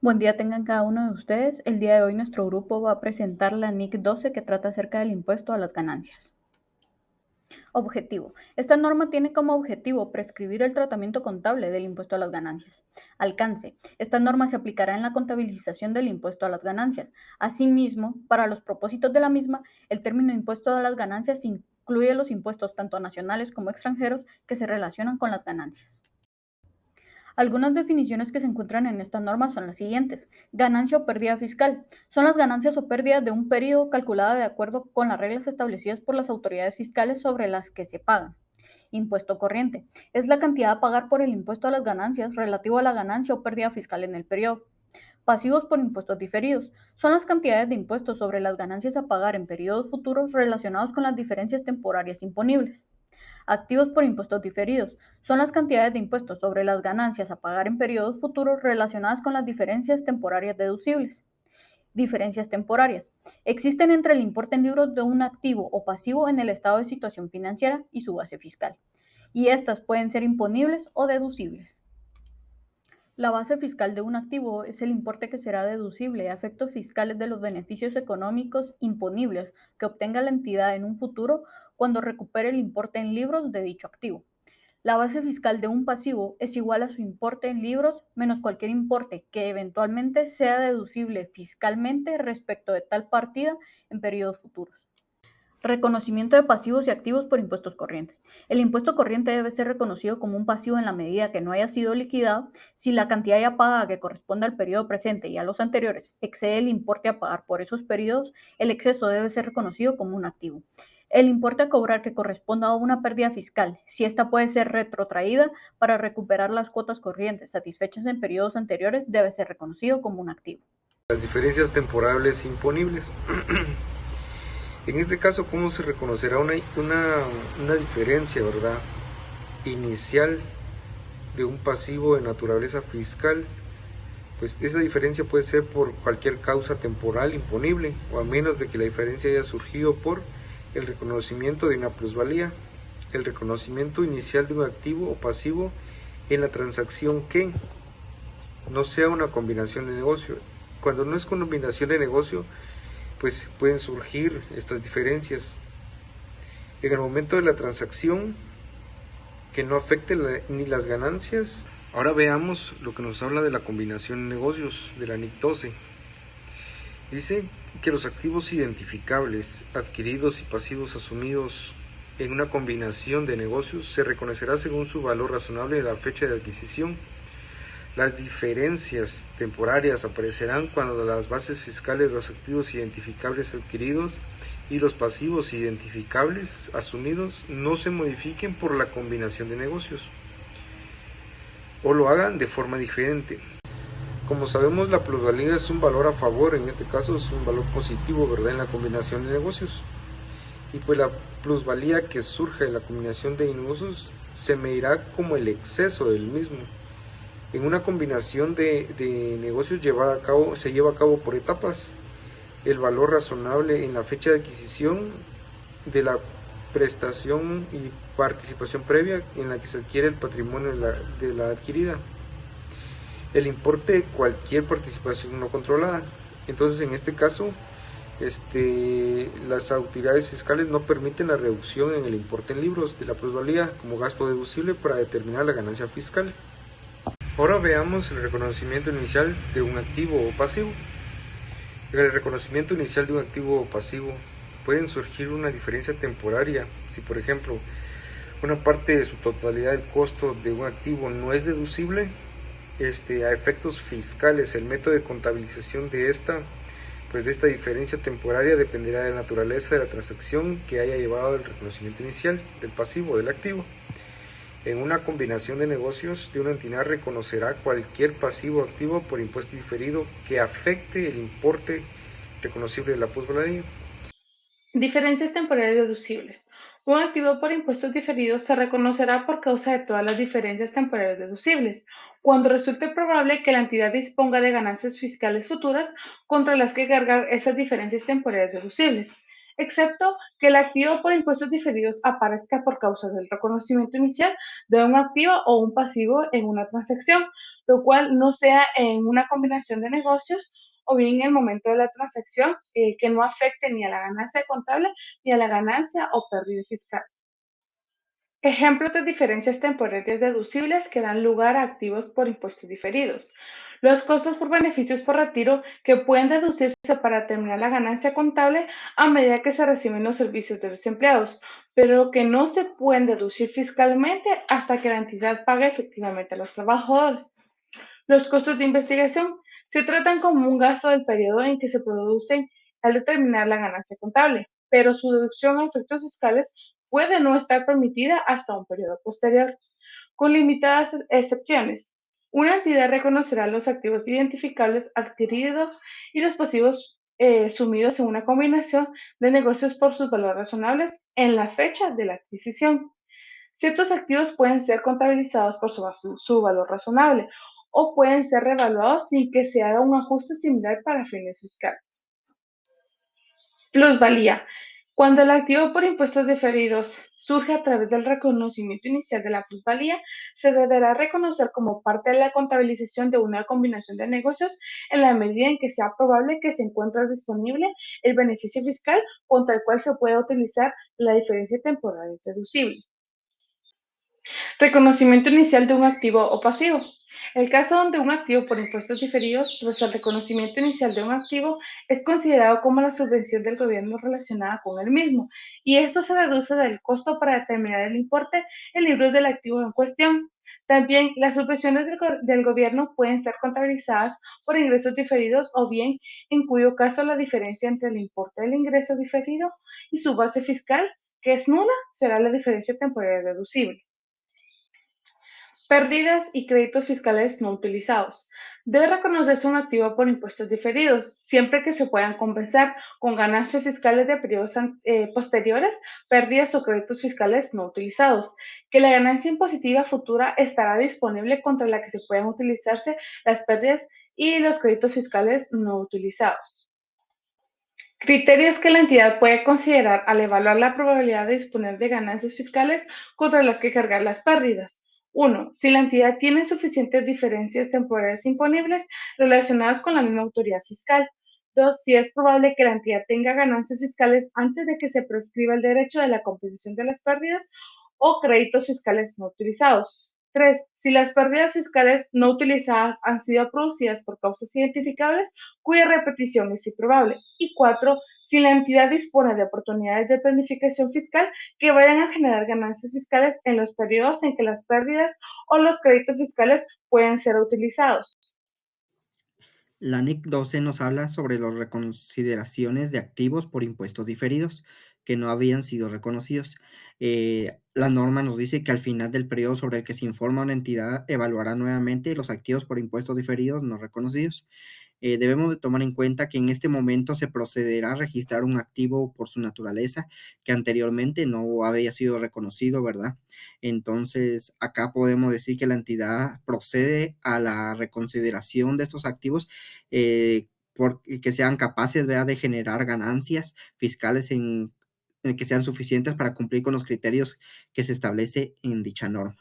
Buen día tengan cada uno de ustedes. El día de hoy nuestro grupo va a presentar la NIC 12 que trata acerca del impuesto a las ganancias. Objetivo. Esta norma tiene como objetivo prescribir el tratamiento contable del impuesto a las ganancias. Alcance. Esta norma se aplicará en la contabilización del impuesto a las ganancias. Asimismo, para los propósitos de la misma, el término impuesto a las ganancias incluye los impuestos tanto nacionales como extranjeros que se relacionan con las ganancias. Algunas definiciones que se encuentran en esta norma son las siguientes. Ganancia o pérdida fiscal. Son las ganancias o pérdidas de un periodo calculada de acuerdo con las reglas establecidas por las autoridades fiscales sobre las que se pagan. Impuesto corriente. Es la cantidad a pagar por el impuesto a las ganancias relativo a la ganancia o pérdida fiscal en el periodo. Pasivos por impuestos diferidos. Son las cantidades de impuestos sobre las ganancias a pagar en periodos futuros relacionados con las diferencias temporarias imponibles. Activos por impuestos diferidos. Son las cantidades de impuestos sobre las ganancias a pagar en periodos futuros relacionadas con las diferencias temporarias deducibles. Diferencias temporarias. Existen entre el importe en libros de un activo o pasivo en el estado de situación financiera y su base fiscal. Y estas pueden ser imponibles o deducibles. La base fiscal de un activo es el importe que será deducible a efectos fiscales de los beneficios económicos imponibles que obtenga la entidad en un futuro cuando recupere el importe en libros de dicho activo. La base fiscal de un pasivo es igual a su importe en libros menos cualquier importe que eventualmente sea deducible fiscalmente respecto de tal partida en periodos futuros. Reconocimiento de pasivos y activos por impuestos corrientes. El impuesto corriente debe ser reconocido como un pasivo en la medida que no haya sido liquidado si la cantidad ya pagada que corresponde al periodo presente y a los anteriores excede el importe a pagar por esos periodos, el exceso debe ser reconocido como un activo. El importe a cobrar que corresponda a una pérdida fiscal, si ésta puede ser retrotraída para recuperar las cuotas corrientes satisfechas en periodos anteriores, debe ser reconocido como un activo. Las diferencias temporales imponibles. En este caso, ¿cómo se reconocerá una diferencia, verdad, inicial de un pasivo de naturaleza fiscal? Pues esa diferencia puede ser por cualquier causa temporal imponible, o a menos de que la diferencia haya surgido por el reconocimiento de una plusvalía, el reconocimiento inicial de un activo o pasivo en la transacción que no sea una combinación de negocio. Cuando no es combinación de negocio, pues pueden surgir estas diferencias. En el momento de la transacción, que no afecte ni las ganancias. Ahora veamos lo que nos habla de la combinación de negocios de la NIC 12. Dice que los activos identificables, adquiridos y pasivos asumidos en una combinación de negocios se reconocerá según su valor razonable de la fecha de adquisición. Las diferencias temporarias aparecerán cuando las bases fiscales de los activos identificables adquiridos y los pasivos identificables asumidos no se modifiquen por la combinación de negocios o lo hagan de forma diferente. Como sabemos, la plusvalía es un valor a favor, en este caso es un valor positivo, ¿verdad?, en la combinación de negocios. Y pues la plusvalía que surge de la combinación de negocios se medirá como el exceso del mismo. En una combinación de negocios se lleva a cabo por etapas. El valor razonable en la fecha de adquisición de la prestación y participación previa en la que se adquiere el patrimonio de la adquirida. El importe de cualquier participación no controlada. Entonces, en este caso, las autoridades fiscales no permiten la reducción en el importe en libros de la plusvalía como gasto deducible para determinar la ganancia fiscal. Ahora veamos el reconocimiento inicial de un activo o pasivo. En el reconocimiento inicial de un activo o pasivo pueden surgir una diferencia temporaria. Si, por ejemplo, una parte de su totalidad del costo de un activo no es deducible, a efectos fiscales, el método de contabilización de esta diferencia temporaria dependerá de la naturaleza de la transacción que haya llevado al reconocimiento inicial del pasivo o del activo. En una combinación de negocios de una entidad reconocerá cualquier pasivo o activo por impuesto diferido que afecte el importe reconocible de la plusvalía. Diferencias temporales deducibles. Un activo por impuestos diferidos se reconocerá por causa de todas las diferencias temporales deducibles, cuando resulte probable que la entidad disponga de ganancias fiscales futuras contra las que cargar esas diferencias temporales deducibles, excepto que el activo por impuestos diferidos aparezca por causa del reconocimiento inicial de un activo o un pasivo en una transacción, lo cual no sea en una combinación de negocios o bien en el momento de la transacción que no afecte ni a la ganancia contable ni a la ganancia o pérdida fiscal. Ejemplos de diferencias temporarias deducibles que dan lugar a activos por impuestos diferidos. Los costos por beneficios por retiro que pueden deducirse para determinar la ganancia contable a medida que se reciben los servicios de los empleados, pero que no se pueden deducir fiscalmente hasta que la entidad pague efectivamente a los trabajadores. Los costos de investigación se tratan como un gasto del periodo en que se producen al determinar la ganancia contable, pero su deducción a efectos fiscales puede no estar permitida hasta un periodo posterior, con limitadas excepciones. Una entidad reconocerá los activos identificables adquiridos y los pasivos sumidos en una combinación de negocios por sus valores razonables en la fecha de la adquisición. Ciertos activos pueden ser contabilizados por su valor razonable o pueden ser revaluados sin que se haga un ajuste similar para fines fiscales. Plusvalía. Cuando el activo por impuestos diferidos surge a través del reconocimiento inicial de la plusvalía, se deberá reconocer como parte de la contabilización de una combinación de negocios en la medida en que sea probable que se encuentre disponible el beneficio fiscal contra el cual se pueda utilizar la diferencia temporal deducible. Reconocimiento inicial de un activo o pasivo. El caso donde un activo por impuestos diferidos, tras el reconocimiento inicial de un activo, es considerado como la subvención del gobierno relacionada con el mismo, y esto se deduce del costo para determinar el importe en libros del activo en cuestión. También las subvenciones del gobierno pueden ser contabilizadas por ingresos diferidos o bien, en cuyo caso la diferencia entre el importe del ingreso diferido y su base fiscal, que es nula, será la diferencia temporal deducible. Pérdidas y créditos fiscales no utilizados. Debe reconocerse un activo por impuestos diferidos, siempre que se puedan compensar con ganancias fiscales de periodos posteriores, pérdidas o créditos fiscales no utilizados, que la ganancia impositiva futura estará disponible contra la que se puedan utilizarse las pérdidas y los créditos fiscales no utilizados. Criterios que la entidad puede considerar al evaluar la probabilidad de disponer de ganancias fiscales contra las que cargar las pérdidas. 1. Si la entidad tiene suficientes diferencias temporales imponibles relacionadas con la misma autoridad fiscal. 2. Si es probable que la entidad tenga ganancias fiscales antes de que se prescriba el derecho de la compensación de las pérdidas o créditos fiscales no utilizados. 3. Si las pérdidas fiscales no utilizadas han sido producidas por causas identificables cuya repetición es improbable. Y 4. Si la entidad dispone de oportunidades de planificación fiscal que vayan a generar ganancias fiscales en los periodos en que las pérdidas o los créditos fiscales pueden ser utilizados. La NIC 12 nos habla sobre las reconsideraciones de activos por impuestos diferidos que no habían sido reconocidos. La norma nos dice que al final del periodo sobre el que se informa una entidad evaluará nuevamente los activos por impuestos diferidos no reconocidos. Debemos de tomar en cuenta que en este momento se procederá a registrar un activo por su naturaleza que anteriormente no había sido reconocido, ¿verdad? Entonces, acá podemos decir que la entidad procede a la reconsideración de estos activos que sean capaces, ¿verdad?, de generar ganancias fiscales en que sean suficientes para cumplir con los criterios que se establece en dicha norma.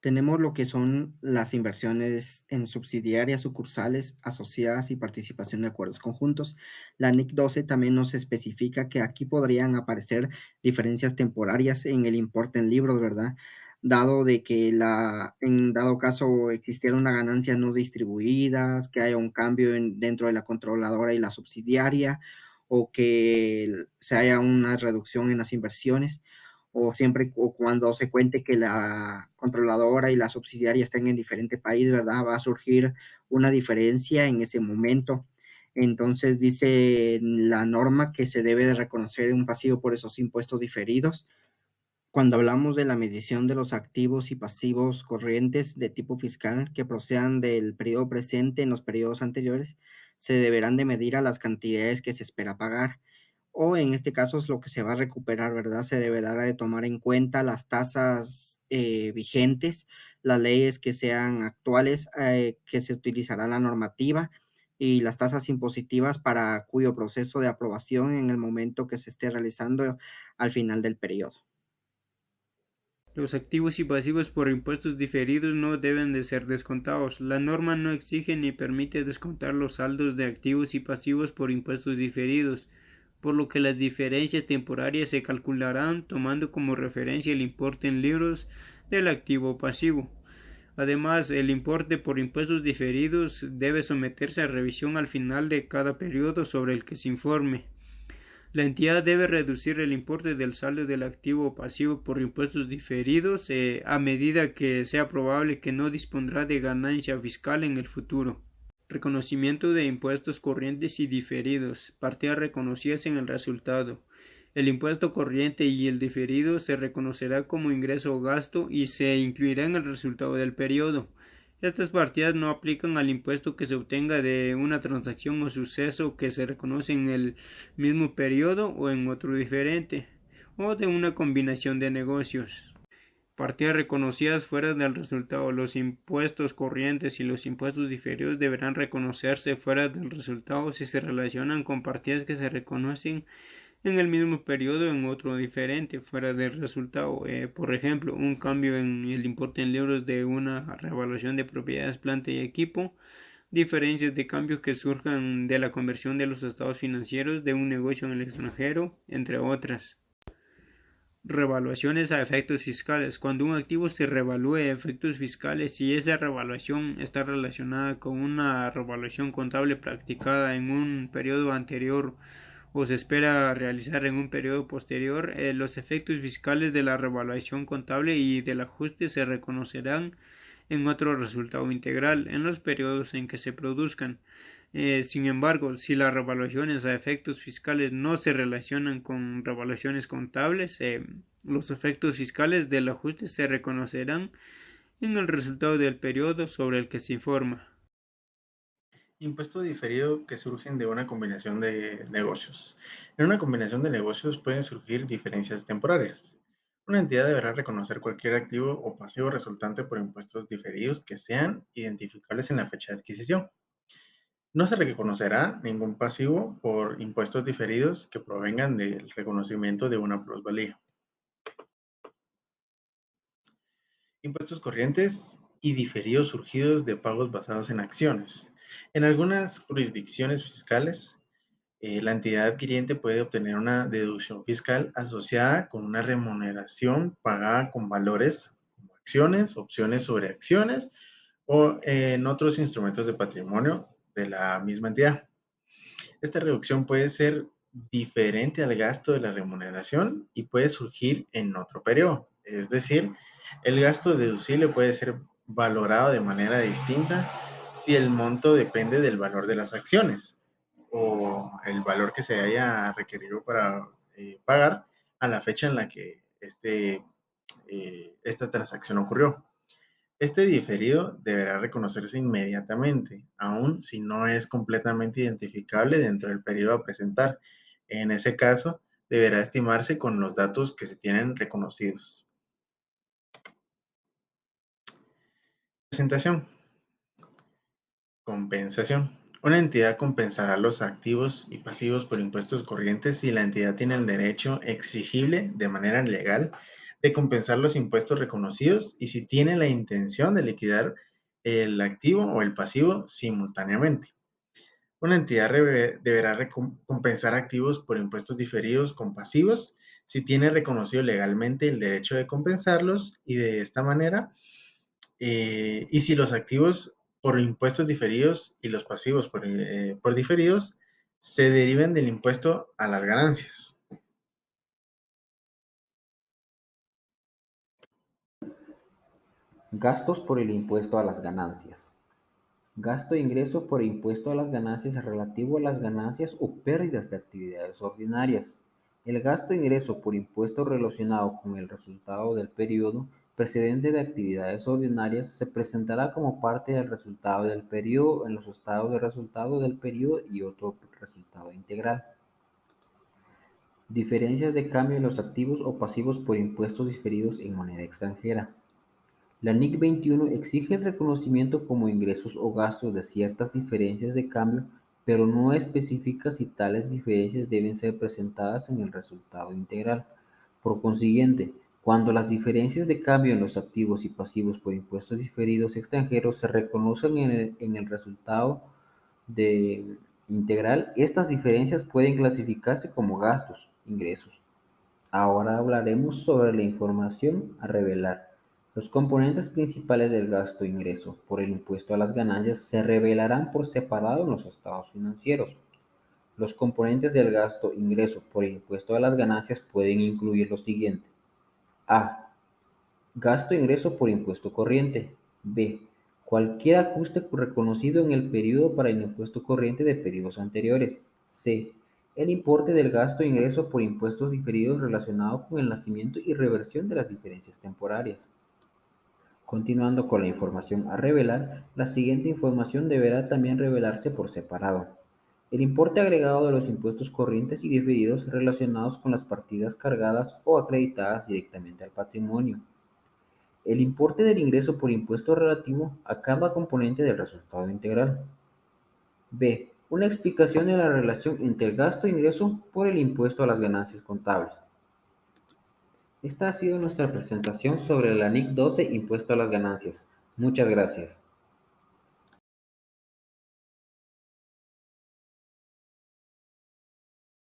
Tenemos lo que son las inversiones en subsidiarias, sucursales, asociadas y participación de acuerdos conjuntos. La NIC 12 también nos especifica que aquí podrían aparecer diferencias temporarias en el importe en libros, ¿verdad? Dado de que en dado caso existiera una ganancia no distribuidas, que haya un cambio dentro de la controladora y la subsidiaria, o que se haya una reducción en las inversiones o siempre o cuando se cuente que la controladora y la subsidiaria estén en diferente país, ¿verdad? Va a surgir una diferencia en ese momento. Entonces dice la norma que se debe de reconocer un pasivo por esos impuestos diferidos. Cuando hablamos de la medición de los activos y pasivos corrientes de tipo fiscal que procedan del periodo presente en los periodos anteriores, se deberán de medir a las cantidades que se espera pagar o en este caso es lo que se va a recuperar, ¿verdad? Se deberá de tomar en cuenta las tasas vigentes, las leyes que sean actuales, que se utilizará la normativa y las tasas impositivas para cuyo proceso de aprobación en el momento que se esté realizando al final del periodo. Los activos y pasivos por impuestos diferidos no deben de ser descontados. La norma no exige ni permite descontar los saldos de activos y pasivos por impuestos diferidos, por lo que las diferencias temporarias se calcularán tomando como referencia el importe en libros del activo pasivo. Además, el importe por impuestos diferidos debe someterse a revisión al final de cada periodo sobre el que se informe. La entidad debe reducir el importe del saldo del activo o pasivo por impuestos diferidos a medida que sea probable que no dispondrá de ganancia fiscal en el futuro. Reconocimiento de impuestos corrientes y diferidos. Partidas reconocidas en el resultado. El impuesto corriente y el diferido se reconocerá como ingreso o gasto y se incluirá en el resultado del periodo. Estas partidas no aplican al impuesto que se obtenga de una transacción o suceso que se reconoce en el mismo periodo o en otro diferente, o de una combinación de negocios. Partidas reconocidas fuera del resultado. Los impuestos corrientes y los impuestos diferidos deberán reconocerse fuera del resultado si se relacionan con partidas que se reconocen en el mismo periodo en otro diferente fuera del resultado. Por ejemplo, un cambio en el importe en libros de una revaluación de propiedades, planta y equipo, diferencias de cambios que surjan de la conversión de los estados financieros de un negocio en el extranjero, entre otras. Revaluaciones a efectos fiscales. Cuando un activo se revalúe a efectos fiscales y esa revaluación está relacionada con una revaluación contable practicada en un periodo anterior o se espera realizar en un periodo posterior, los efectos fiscales de la revaluación contable y del ajuste se reconocerán en otro resultado integral en los periodos en que se produzcan. Sin embargo, si las revaluaciones a efectos fiscales no se relacionan con revaluaciones contables, los efectos fiscales del ajuste se reconocerán en el resultado del periodo sobre el que se informa. Impuesto diferido que surgen de una combinación de negocios. En una combinación de negocios pueden surgir diferencias temporarias. Una entidad deberá reconocer cualquier activo o pasivo resultante por impuestos diferidos que sean identificables en la fecha de adquisición. No se reconocerá ningún pasivo por impuestos diferidos que provengan del reconocimiento de una plusvalía. Impuestos corrientes y diferidos surgidos de pagos basados en acciones. En algunas jurisdicciones fiscales, la entidad adquiriente puede obtener una deducción fiscal asociada con una remuneración pagada con valores como acciones, opciones sobre acciones o en otros instrumentos de patrimonio de la misma entidad. Esta reducción puede ser diferente al gasto de la remuneración y puede surgir en otro periodo. Es decir, el gasto deducible puede ser valorado de manera distinta si el monto depende del valor de las acciones o el valor que se haya requerido para pagar a la fecha en la que esta transacción ocurrió. Este diferido deberá reconocerse inmediatamente, aun si no es completamente identificable dentro del periodo a presentar. En ese caso, deberá estimarse con los datos que se tienen reconocidos. Presentación. Compensación. Una entidad compensará los activos y pasivos por impuestos corrientes si la entidad tiene el derecho exigible de manera legal de compensar los impuestos reconocidos y si tiene la intención de liquidar el activo o el pasivo simultáneamente. Una entidad deberá compensar activos por impuestos diferidos con pasivos si tiene reconocido legalmente el derecho de compensarlos y de esta manera y si los activos por impuestos diferidos y los pasivos por diferidos se derivan del impuesto a las ganancias. Gastos por el impuesto a las ganancias. Gasto de ingreso por impuesto a las ganancias relativo a las ganancias o pérdidas de actividades ordinarias. El gasto de ingreso por impuesto relacionado con el resultado del periodo precedente de actividades ordinarias se presentará como parte del resultado del periodo en los estados de resultado del periodo y otro resultado integral. Diferencias de cambio en los activos o pasivos por impuestos diferidos en moneda extranjera. La NIC 21 exige el reconocimiento como ingresos o gastos de ciertas diferencias de cambio, pero no especifica si tales diferencias deben ser presentadas en el resultado integral. Por consiguiente, Cuando las diferencias de cambio en los activos y pasivos por impuestos diferidos extranjeros se reconocen en el resultado de integral, estas diferencias pueden clasificarse como gastos, ingresos. Ahora hablaremos sobre la información a revelar. Los componentes principales del gasto-ingreso por el impuesto a las ganancias se revelarán por separado en los estados financieros. Los componentes del gasto-ingreso por el impuesto a las ganancias pueden incluir lo siguiente. A. Gasto-ingreso por impuesto corriente. B. Cualquier ajuste reconocido en el periodo para el impuesto corriente de periodos anteriores. C. El importe del gasto-ingreso por impuestos diferidos relacionado con el nacimiento y reversión de las diferencias temporarias. Continuando con la información a revelar, la siguiente información deberá también revelarse por separado. El importe agregado de los impuestos corrientes y diferidos relacionados con las partidas cargadas o acreditadas directamente al patrimonio. El importe del ingreso por impuesto relativo a cada componente del resultado integral. B. Una explicación de la relación entre el gasto e ingreso por el impuesto a las ganancias contables. Esta ha sido nuestra presentación sobre la NIC 12, Impuesto a las Ganancias. Muchas gracias.